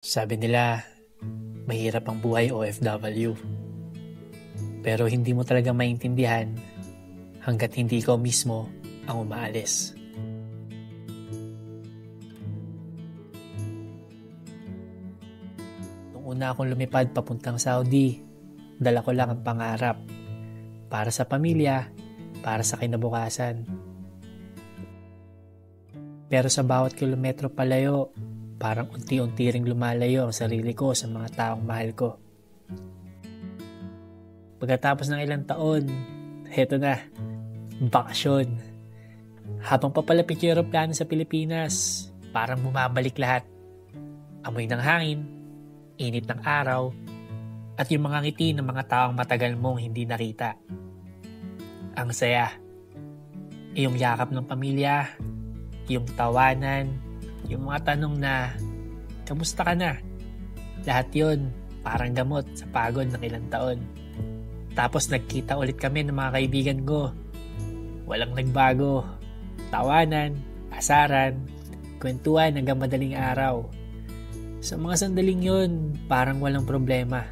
Sabi nila, mahirap ang buhay OFW. Pero hindi mo talaga maintindihan hanggat hindi ikaw mismo ang umaalis. Nung una akong lumipad papuntang Saudi, dala ko lang ang pangarap para sa pamilya, para sa kinabukasan. Pero sa bawat kilometro palayo, parang unti-unti ring lumalayo ang sarili ko sa mga taong mahal ko. Pagkatapos ng ilang taon, heto na, bakasyon. Habang papalapit yung aeroplano sa Pilipinas, parang bumabalik lahat. Amoy ng hangin, init ng araw, at yung mga ngiti ng mga taong matagal mong hindi nakita. Ang saya. Yung yakap ng pamilya, yung tawanan, yung mga tanong na, kamusta ka na? Lahat yun, parang gamot sa pagod ng ilang taon. Tapos nagkita ulit kami ng mga kaibigan ko. Walang nagbago. Tawanan, asaran, kwentuhan hanggang madaling araw. Sa mga sandaling yun, parang walang problema.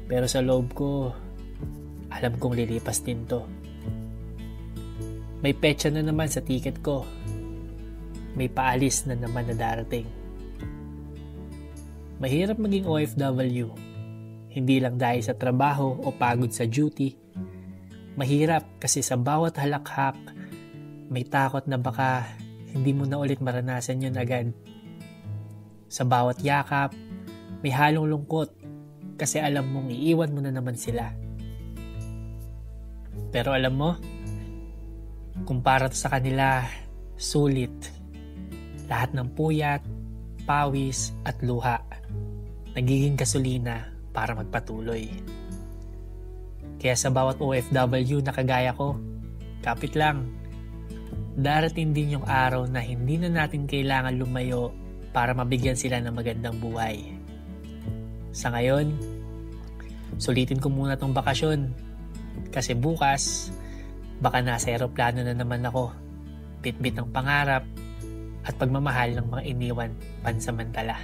Pero sa loob ko, alam kong lilipas din to. May petsa na naman sa ticket ko. May paalis na naman na darating. Mahirap maging OFW. Hindi lang dahil sa trabaho o pagod sa duty. Mahirap kasi sa bawat halakhak, may takot na baka hindi mo na ulit maranasan yun agad. Sa bawat yakap, may halong lungkot kasi alam mong iiwan mo na naman sila. Pero alam mo, kumpara sa kanila, sulit. Lahat ng puyat, pawis at luha nagiging gasolina para magpatuloy. Kaya sa bawat OFW na kagaya ko, kapit lang. Darating din yung araw na hindi na natin kailangan lumayo para mabigyan sila ng magandang buhay. Sa ngayon, sulitin ko muna tong bakasyon kasi bukas, baka nasa eroplano na naman ako, bitbit ng pangarap at pagmamahal ng mga iniwan pansamantala.